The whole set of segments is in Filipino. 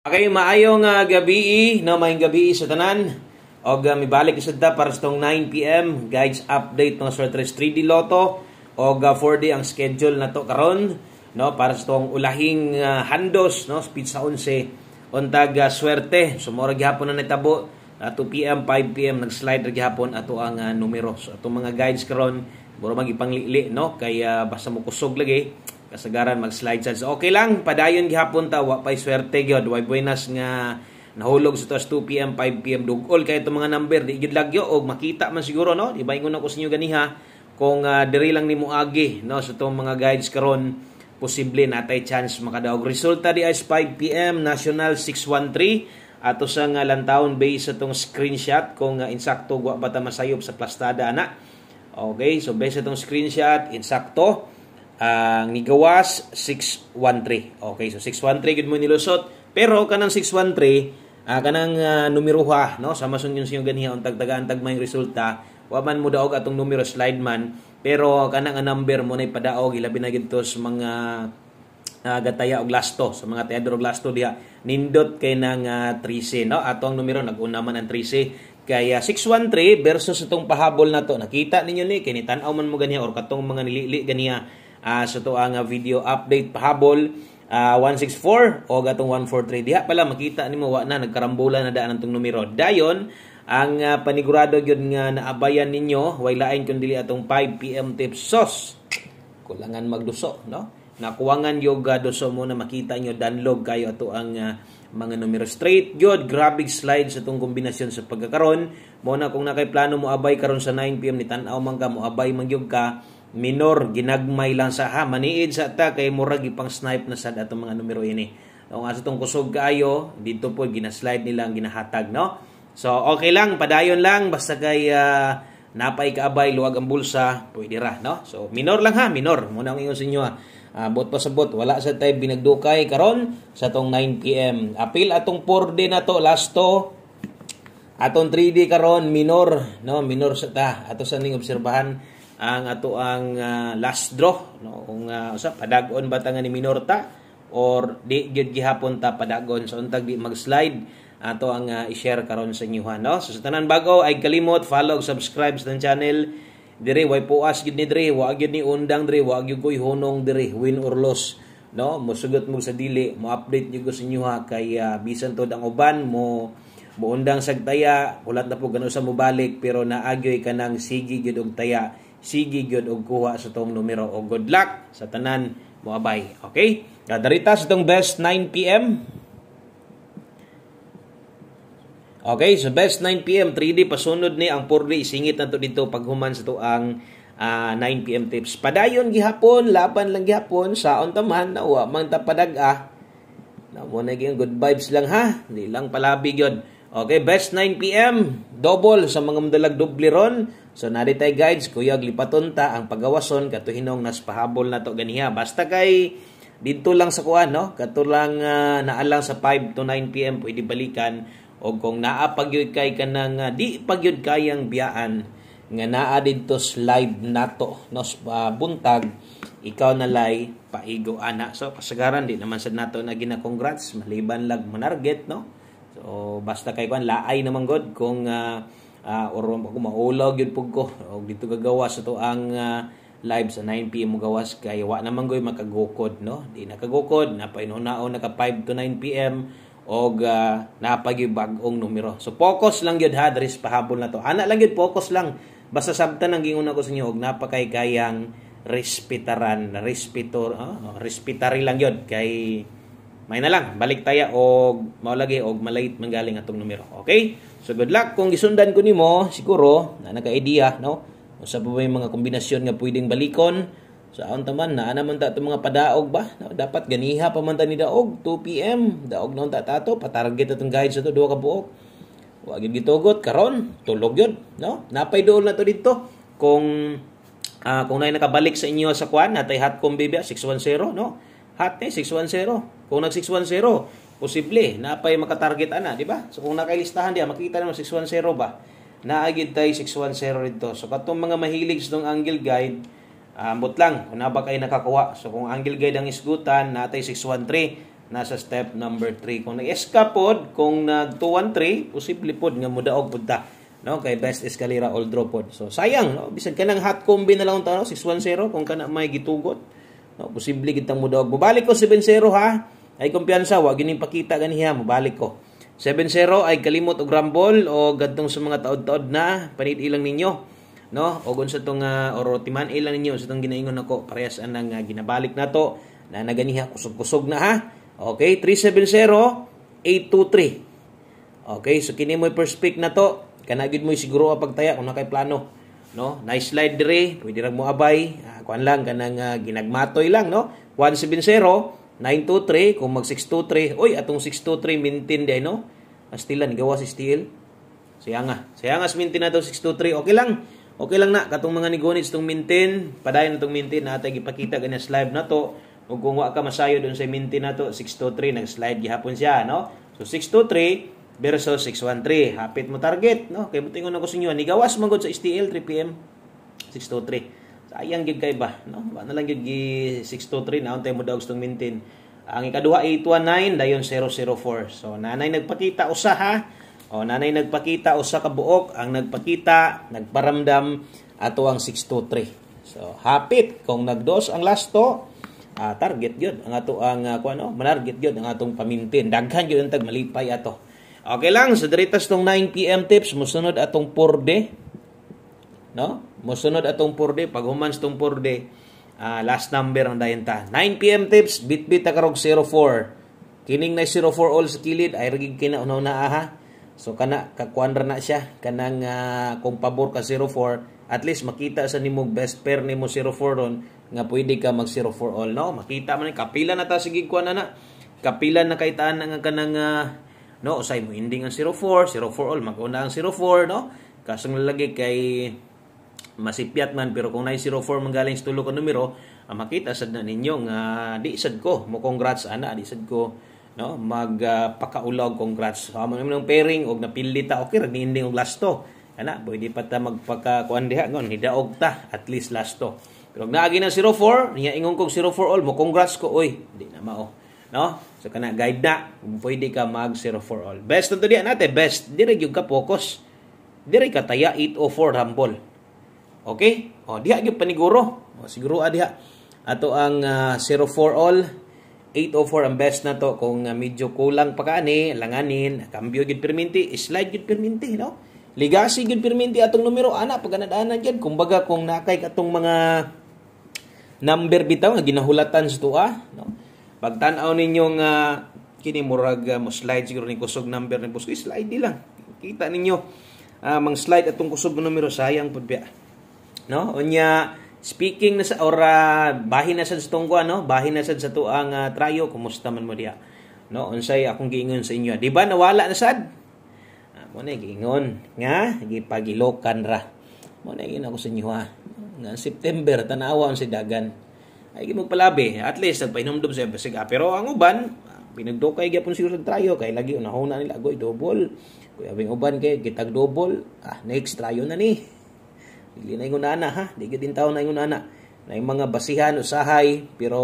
Okay, maayong gabi, no, maayong gabi sa tanan. Og mibalik isad ta para sa tong 9 PM guides update ng Sortres 3D Lotto og 4D ang schedule na to karon, no, para sa tong ulahing handos, no, speed sa 11 untag swerte. So mora gihapon na nitabo 2 PM, 5 PM nag-slide ra gihapon ato ang numero. So atong mga guides karon mura magipanglili, no, kaya basta mo kusog lagi kasagaran mag-slide sad. So okay lang, padayon gihapon ta, wa pay swerte gyud, way buenas nga nahulog sa tuas 2 PM, 5 PM dugol kay itong mga number di gyud lagyo og makita man siguro, no. Iba ingon ako sa inyo ganiha kung diri lang nimo agi, no, sa itong mga guides karon posible natay chance makadaog. Resulta di ay 5 PM National 613 ato sa nga lantawon base sa itong screenshot kung insakto wa ba ta masayop sa plastada ana. Okay, so base sa itong screenshot insakto ang nigawas 613. Okay, so 613 gud mo nilusot. Pero kanang 613 kanang numero ha, no, sama sun yun siyo ganiha untag tagaan tagmayng resulta. Wa man mo daog atong numero slide man, pero kanang number mo nay padaog ilabi na gid sa mga gataya og lasto, sa mga tayador og lasto diha. Nindot kay nang 13, no, atong numero nag-una man ang 13. Kaya 613 versus itong pahabol na to. Nakita ninyo ni kay tan-aw man mo ganiha or katong mga nilili ganiha sa to ang video update pahabol 164 o gatong 143 diha pala makita nimo wa na nagkarambola na daan antong numero. Dayon ang panigurado gyud nga naabayan ninyo way lain kun dili atong 5 PM tips sos kulangan magduso, no, nakuwangan yoga duso mo na makita nyo download kayo ato ang mga numero straight gyud. Grabe slide sa tong kombinasyon sa pagkakaron mo na kung nakay plano mo abay karon sa 9 PM ni tan-aw man ka mo abay man gyud ka minor ginagmay lang sa maniid sa ta kay murag ipang snipe na sad atong mga numero ini. Kung asa tong kusog kaayo dito po gina-slide nila ang ginahatag, no. So okay lang, padayon lang basta kay napay kaabay luwag ang bulsa pwede ra, no. So minor lang ha, minor muna ang ingon sa inyo ha. Bot pasabot wala sa tay binagdukay karon sa tong 9 PM. Apil atong 4D na to lasto. Atong 3D karon minor, no, minor sa ta. Ato sa ning obserbahan ang ato ang last draw, no, kung usa padagon ba ta nga ni minorta or di gyud gihapon ta padagon so untag di mag-slide ato ang i-share karon sa inyo ha, no. So sa tanan bago ay kalimot follow subscribe sa channel dire way puas gyud ni dire wa gyud ni undang dire wa gyud koy hunong dire win or loss, no, mosugot mo sa dili mo update gyud ko sa inyo ha kay bisan tod ang uban mo undang sagtaya ulat na po gano sa mobalik pero naagyoy kanang sige gyud og taya sige gyud og kuha sa tong numero o good luck sa tanan mo abay. Okay, darita sa tong best 9 PM. Okay, so best 9 PM 3D pasunod ni ang 4D singit na to dito paghuman sa to ang 9 PM tips. Padayon gihapon, laban lang gihapon sa taman na wa man ta padag-a. Na mo na gyud good vibes lang ha, di lang palabi gyud. Okay, best 9 PM double sa mga madalag doble ron. So naritay guides kuyog lipaton ta ang pagawason katuhinong nas pahabol na to ganiha. Basta kay dito lang sa kuan, no, katulang naalang sa 5 to 9 PM pwede balikan o kung naa pagyud kay kanang di pagyud kayang biyaan nga naa didto slide nato, no, buntag ikaw nalay paigo ana. So kasagaran di naman sad nato na gina-congrats maliban lag manarget, no. So basta kay kuan laay naman god kung or ako maulaw gyud pug ko og dito gagawa sa to ang live sa 9 PM mo gawas kay wa naman goy makagukod, no, di nakagukod na painhunaon naka 5 to 9 PM og napagi bag-ong numero. So focus lang gyud ha diri sa pahabol na to. Ana lang gyud focus lang basta sabtan ang gingon ako sa inyo og napakay kayang respetary lang gyud kay may na lang balik taya og maulagi og malait manggaling atong numero. Okay, so good luck kung gisundan ko nimo siguro na naka-idea, no, usa pa may mga kombinasyon nga pwedeng balikon sa taman na naman ta itong mga padaog ba, no? Dapat ganiha pa man ta ni daog 2 PM daog naon ta tato patarget atong guide sa to duha ka buok wa gyud gitugot karon tulog gyud, no, napay dool na to dito kung nay nakabalik sa inyo sa kuan natay hot combi 610, no, hot 610 kung nag 610 posible napay makatarget ana, di ba? So kung nakailistahan diya makita naman 610 ba naagid tay 610 dito. So katong mga mahilig sa tong angle guide ambot lang kung na ba kayo nakakuha. So kung angle guide ang isgutan natay 613 nasa step number 3. Kung nag-escape pod, kung nag 2-1-3, posible pod nga mudaog pod ta. No, kay best escalera all draw pod. So sayang, no, bisan kanang hot combi na lang ta, no, 6-1-0 kung kana may gitugot. No, posible gid tang mudaog. Mobalik ko 7-0 ha. Ay kumpiyansa, wa gining pakita ganiha, mobalik ko. 7-0 ay kalimot og rumble o gadtong sa mga taod-taod na panid ilang ninyo, no, o gun sa tong or timan ilang ninyo sa tong ginaingon nako parehas anang ginabalik nato na naganiha kusog-kusog na ha. Okay, 3-7-0, 8-2-3. Okay, so kini mo first pick na to, kana gid mo siguro pagtaya kung nakay plano, no. Nice slide dire, pwede ra mo abay, kuan lang kanang ginagmatoy lang, no. 1-7-0 9-2-3, kung mag 6-2-3, oy, atong 6-2-3 maintain di, no? Astilan, gawa si Steel. Sayangas maintain na to 6-2-3, okay lang. Okay lang na, katong mga nigonits itong maintain, padayon itong maintain, natay ipakita ganyan slide na to. O kung wa ka masayo dun sa maintain na to, 6-2-3, nag-slide gihapon siya, no? So 6-2-3 versus 6-1-3, hapit mo target, no? Kaya butingon ako sa inyo, nigawas magod sa STL, 3 PM, 6-2-3. Sayang gid kay ba, no? Wa na lang gid gi 6-2-3 na untay mo daw gustong maintain. Ang ikaduha 8-1-9 dayon 0-0-4. So nanay nagpakita usa ha. O nanay nagpakita usa ka buok, ang nagpakita nagparamdam ato ang 6-2-3. So hapit kung nagdos ang lasto, target gyud ang ato ang kuno, manarget gyud ang atong pamintin. Daghan gyud ang tag malipay ato. Okay lang, so diritas tong 9 PM tips mosunod atong 4D. No? Mosunod atong 4D, pag humans tong 4D, last number ang dayon ta. 9 PM tips, bit-bit ta karog 04. Kining na 04 all sa kilid, ay ragig kina unaw na aha. So kana kakuan ra na siya kanang kung pabor ka 04, at least makita sa nimo best pair nimo 04 ron nga pwede ka mag 04 all, no? Makita man kapila na ta sige kuan na. Kapila na kay taan nga kanang no, usay mo ending ang 04 all maguna ang 04, no? Kasong lalagi kay masipyat man, pero kung na 04 manggaling sa tulo ka numero, makita sad na ninyo nga di sad ko mo congrats ana, di sad ko, no, magpakaulaw congrats. Amo naman ng pairing og napili ta, okay ra ni ending og last to ana, pwede pa ta magpakakuan diha ngon hidaog ta at least last to. Pero naagi na 04 niya ingon kog 04 all mo congrats ko, oy di na mao, no. So kana guide na pwede ka mag 04 all. Best to diha nate, best dire gyud ka focus, dire ka taya 804 humble. Okay? O, diha gyud paniguro. O, siguro diha. Ato ang 04 all, 804 ang best na to. Kung medyo kulang pa kaani, langanin, cambio gyud perminti, slide gyud perminti, no? Legacy gyud perminti atong numero ana pag anad-anad gyud. Kumbaga kung nakay katong mga number bitaw nga ginahulatan sa tuwa, no? Pagtan-aw ninyo nga kini murag mo slide siguro ni kusog number ni boss. Slide di lang. Kita ninyo mang slide atong kusog numero, sayang pud biya. No, unya speaking na sa bahin na sad sa tungkwa, no, bahin na sad sa tuang trayo, kumusta man mo diha, no, unsay akong giingon sa inyo, di ba nawala na sad, mo na giingon nga gipagilokan ra, mo na giingon ako sa inyo ha, nga September tanawa si dagan ay gimugpalabi, at least nagpahinomdom sa basiga, pero ang uban pinagdukay gyapon siguro sa trayo kay lagi unahon na nila agoy double, kuya abing uban kay gitag double, next trayo na ni. Dili na ingon ana ha, di gid tawo na ingon ana. Na yung mga basihan usahay, pero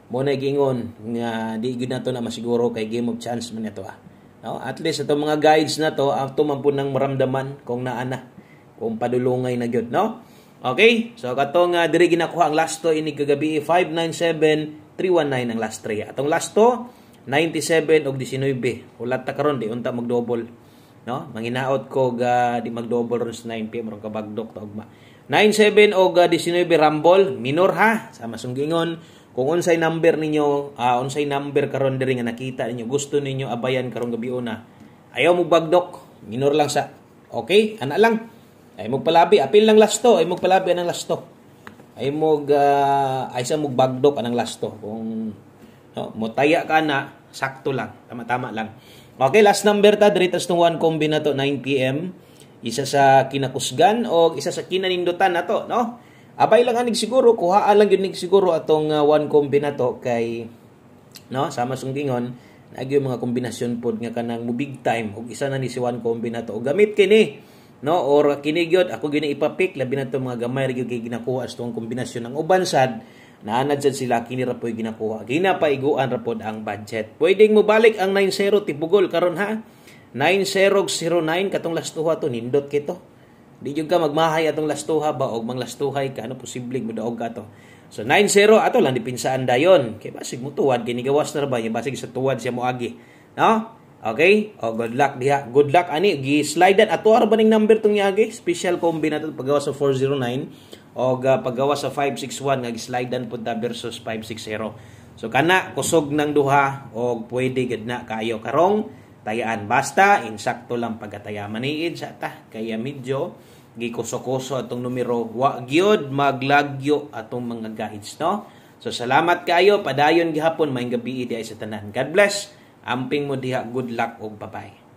mo na gingon nga di gid nato na masiguro kay game of chance man ito ha. No, at least ato mga guides na to ato man pud nang maramdaman kung naana, kung padulungay na gyud, no. Okay, so katong diri ginakuha ang last to ini kagabi 597 319 ang last 3. Atong last to 97 og 19. Ulat ta karon di unta mag-double. No, manginaot ko di mag-double ron sa 9 PM ron kabagdok ta ugma. 97 og 19 rumble minor ha, sa masunggingon kung unsay number ninyo, unsay number karon diri nga nakita ninyo, gusto ninyo abayan karon gabi una. Ayaw mo bagdok, minor lang sa. Okay, ana lang. Ay mo palabi, apil lang last to, ay mo palabi anang last to. Ay mo ay sa mo bagdok anang last to. Kung no, mo taya ka na, sakto lang, tama-tama lang. Okay, last number ta, diritas tong 1 combi na to, 9 PM. Isa sa kinakusgan o isa sa kinanindutan na to, no? Abay lang anig siguro, kuhaan lang yun siguro atong 1 combi na to kay, no, sama sunggingon, nagyo mga kombinasyon pod nga kanang mo big time, og isa na ni si 1 combi na to. O gamit kini, no, or kini gyud ako gina ipapik, labi na to mga gamay gyud kay ginakuha sa tong kombinasyon ng uban sad, naanad sad sila kini ra po'y ginakuha. Ginapaiguan ra pod ang budget. Pwedeng mo balik ang 90 tibugol karon ha. 9009 katong lastuha to nindot kito. Di jud ka magmahay atong lastuha ba og manglastuhay ka ano posibleng modaog ka to. So 90 ato lang dipinsaan dayon. Kay basig mo tuwad kini gawas na ba, basig sa tuwad siya moagi. No? Okay? O good luck diha. Good luck ani gi-slide ato ara ba ning number tong yagi? Special combi nato paggawa sa 409 o paggawa sa 561 nga gi-slidean pud ta versus 560. So kana kusog ng duha o pwede gid na kayo karong tayaan. Basta insakto lang pagkataya maniid sa ta kaya medyo gikuso-kuso atong numero wa gyud maglagyo atong mga guides, no? So salamat kayo padayon gihapon maayong gabi diay sa tanan. God bless. Amping mo diha, good luck og bye-bye.